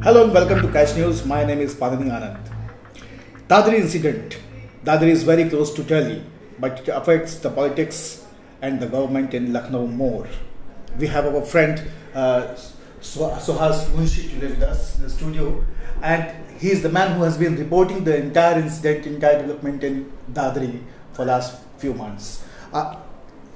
Hello and welcome to Catch News. My name is Padani Anand. Dadri Incident. Dadri is very close to Delhi, but it affects the politics and the government in Lucknow more. We have our friend Suhas Munshi today with us in the studio, and he is the man who has been reporting the entire incident, entire development in Dadri for last few months.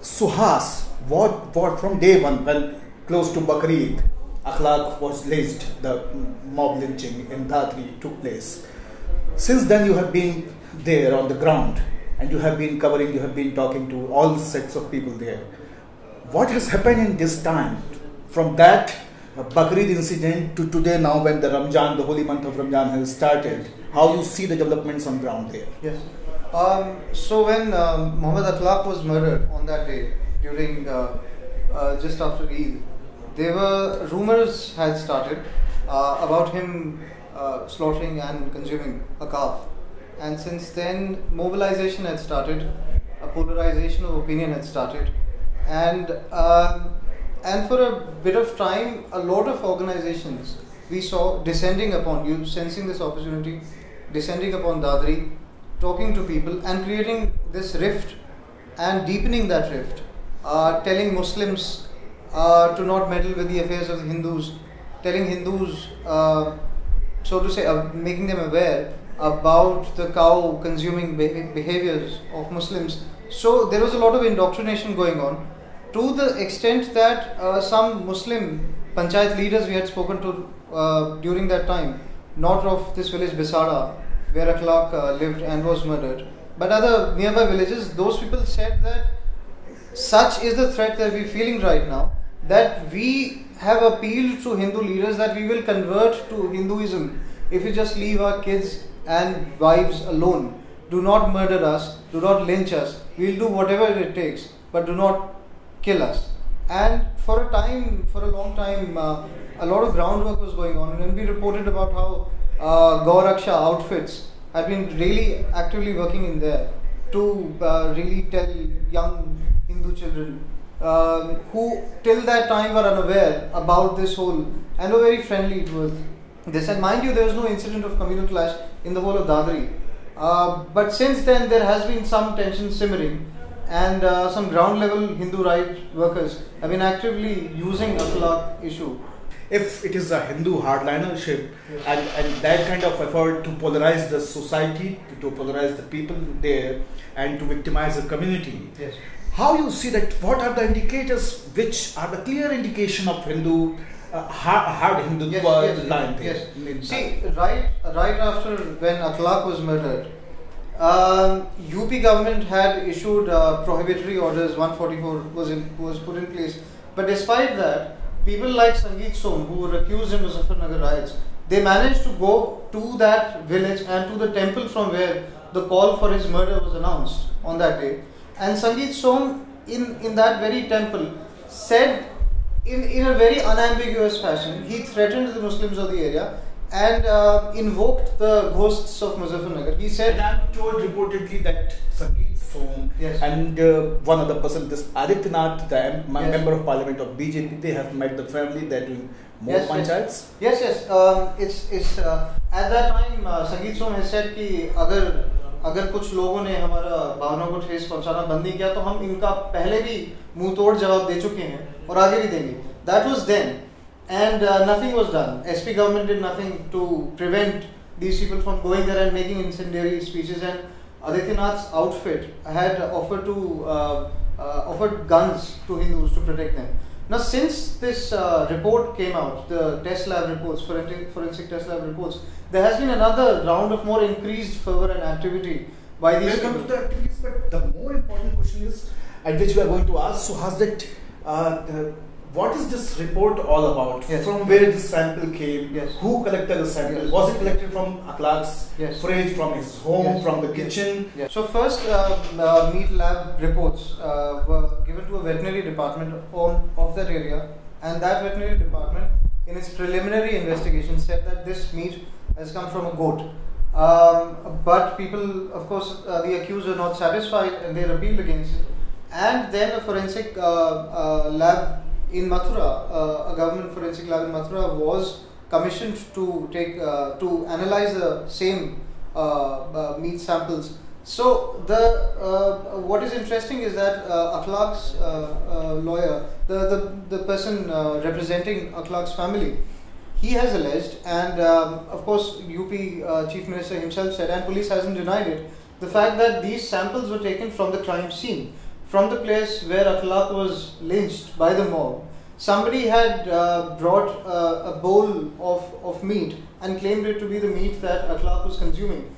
Suhas, what from day one, well, close to Bakri, Akhlaq was lynched, the mob lynching in Dadri took place. Since then you have been there on the ground and you have been covering, you have been talking to all sets of people there. What has happened in this time from that Bakri incident to today now when the Ramjan, the holy month of Ramjan has started? How you see the developments on ground there? Yes. So when Mohammad Akhlaq was murdered on that day during just after Eid, there were rumors had started about him slaughtering and consuming a calf, and since then mobilization had started, a polarization of opinion had started, and for a bit of time a lot of organizations we saw descending upon you, sensing this opportunity, descending upon Dadri, talking to people and creating this rift and deepening that rift, telling Muslims to not meddle with the affairs of the Hindus, telling Hindus, so to say, making them aware about the cow consuming behaviors of Muslims. So there was a lot of indoctrination going on, to the extent that some Muslim Panchayat leaders we had spoken to during that time, not of this village Bishara where Akhlaq lived and was murdered, but other nearby villages, those people said that such is the threat that we're feeling right now, that we have appealed to Hindu leaders that we will convert to Hinduism if we just leave our kids and wives alone. Do not murder us, do not lynch us, we'll do whatever it takes, but do not kill us. And for a long time, a lot of groundwork was going on, and we reported about how Gauraksha outfits had been really actively working in there to really tell young Hindu children who till that time were unaware about this whole and were very friendly towards this. And mind you, there was no incident of communal clash in the whole of Dadri. But since then there has been some tension simmering, and some ground level Hindu right workers have been actively using the Akhlaq issue. If it is a Hindu hardlinership, yes, and that kind of effort to polarize the society, to polarize the people there and to victimize the community, yes, how you see that? What are the indicators which are the clear indication of Hindu hard Hindutva line there? Yes. See, right after when Akhlaq was murdered, UP government had issued prohibitory orders. 144 was put in place, but despite that, people like Sangeet Som, who were accused in Muzaffarnagar riots, they managed to go to that village and to the temple from where the call for his murder was announced on that day. And Sangeet Som in that very temple said in a very unambiguous fashion, he threatened the Muslims of the area and invoked the ghosts of Muzaffarnagar. He said, and I'm told reportedly that Sangeet Som, yes, and one other person, this Adityanath, the member of parliament of BJP, they have met the family, they're doing more panchayats. Yes. It's at that time Sangeet Som has said कि अगर कुछ लोगों ने हमारा भावनाओं को ठेस पहुंचाना बंद नहीं किया तो हम इनका पहले भी मुंह तोड़ जवाब दे चुके हैं और आगे भी देंगे. That was then, and nothing was done. SP government did nothing to prevent these people from going there and making incendiary speeches, and Adityanath's outfit had offered guns to Hindus to protect them. Now since this report came out, the test lab reports, forensic test lab reports, there has been another round of more increased fervor and activity by these people. We'll come to the activities, but the more important question is, at which we are going to ask Suhas, that what is this report all about? Yes. From where this sample came? Yes. Who collected the sample? Yes. Was it collected from Akhlaq's fridge, from his home, yes, from the kitchen? Yes. So first meat lab reports were given to a veterinary department of that area, and that veterinary department in its preliminary investigation said that this meat has come from a goat. But people, of course, the accused were not satisfied and they appealed against it. And then a forensic lab in Mathura, a government forensic lab in Mathura was commissioned to analyze the same meat samples. So what is interesting is that Akhlaq's lawyer, the person representing Akhlaq's family, he has alleged, and of course UP Chief Minister himself said, and police hasn't denied it, the fact that these samples were taken from the crime scene, from the place where Akhlaq was lynched by the mob. Somebody had brought a bowl of meat and claimed it to be the meat that Akhlaq was consuming.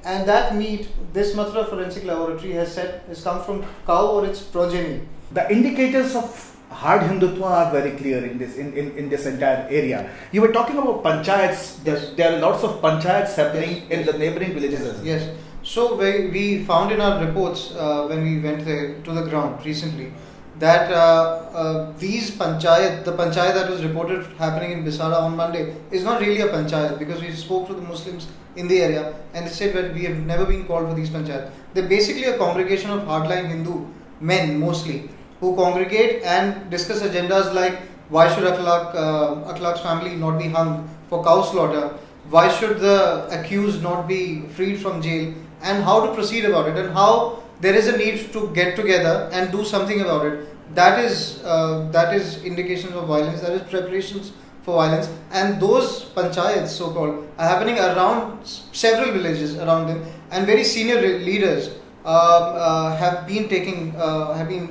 And that meat, this Mathura Forensic Laboratory has said, has come from cow or its progeny. The indicators of hard Hindutva are very clear in this entire area. You were talking about panchayats. There are lots of panchayats happening in the neighboring villages as well. Yes. So we found in our reports when we went there to the ground recently that the panchayat that was reported happening in Bishara on Monday is not really a panchayat, because we spoke to the Muslims in the area and they said that we have never been called for these panchayat. They're basically a congregation of hardline Hindu men mostly, who congregate and discuss agendas like why should Akhlaq's family not be hung for cow slaughter, why should the accused not be freed from jail, and how to proceed about it, and how there is a need to get together and do something about it. That is indications of violence, that is preparations for violence, and those panchayats, so-called, are happening around several villages around them, and very senior leaders have been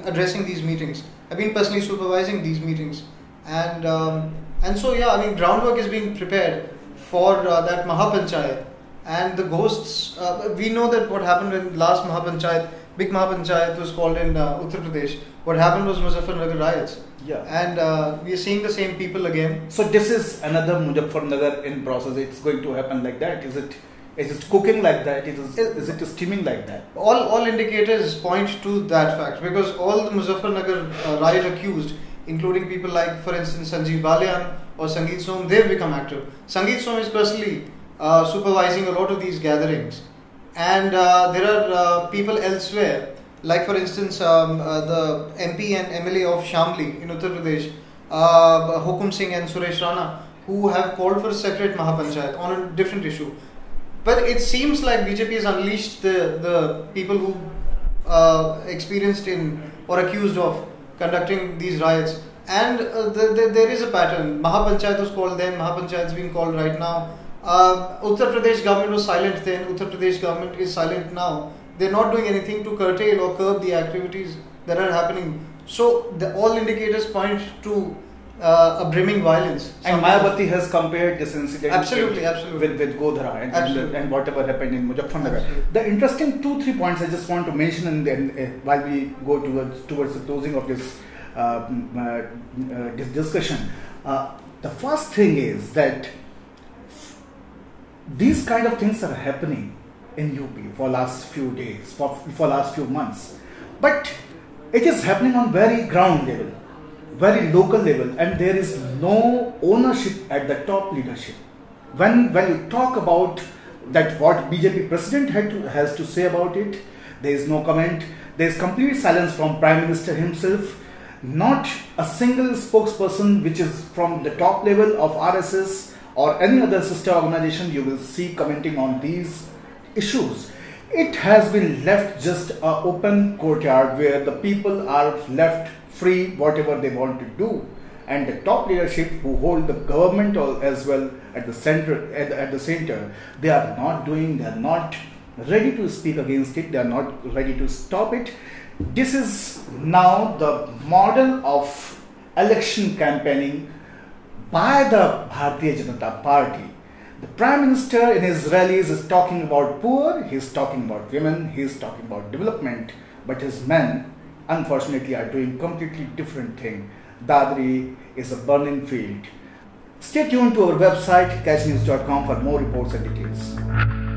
addressing these meetings, have been personally supervising these meetings, and so yeah, I mean, groundwork is being prepared for that Mahapanchayat. And the ghosts, we know that what happened in last Mahapanchayat, big Mahapanchayat was called in Uttar Pradesh. What happened was Muzaffarnagar riots. Yeah. And we are seeing the same people again. So this is another Muzaffarnagar in process. It's going to happen like that. Is it cooking like that? Is it steaming like that? All indicators point to that fact, because all the Muzaffarnagar riot accused, including people like, for instance, Sanjeev Balyan or Sangeet Som, they've become active. Sangeet Som is personally supervising a lot of these gatherings, and there are people elsewhere, like for instance the MP and MLA of Shamli in Uttar Pradesh, Hukum Singh and Suresh Rana, who have called for a separate Mahapanchayat on a different issue. But it seems like BJP has unleashed the people who experienced in or accused of conducting these riots, and there is a pattern. Mahapanchayat was called then, Mahapanchayat is being called right now. Uttar Pradesh government was silent then, Uttar Pradesh government is silent now. They're not doing anything to curtail or curb the activities that are happening. So all indicators point to a brimming violence. And Mayawati has compared this incident absolutely with Godhra and whatever happened in Muzaffarnagar. Absolutely. The interesting 2-3 points I just want to mention, and then while we go towards the closing of this discussion. The first thing is that these kind of things are happening in UP for last few days, for last few months, but it is happening on very ground level, very local level, and there is no ownership at the top leadership. When you talk about that, what BJP president has to say about it, there is no comment. There is complete silence from Prime Minister himself. Not a single spokesperson which is from the top level of RSS or any other sister organization you will see commenting on these issues. It has been left just an open courtyard where the people are left free whatever they want to do, and the top leadership who hold the government as well at the center, they are not doing, they are not ready to speak against it, they are not ready to stop it. This is now the model of election campaigning by the Bharatiya Janata Party. The Prime Minister in his rallies is talking about poor, he is talking about women, he is talking about development, but his men unfortunately are doing completely different thing. Dadri is a burning field. Stay tuned to our website catchnews.com for more reports and details.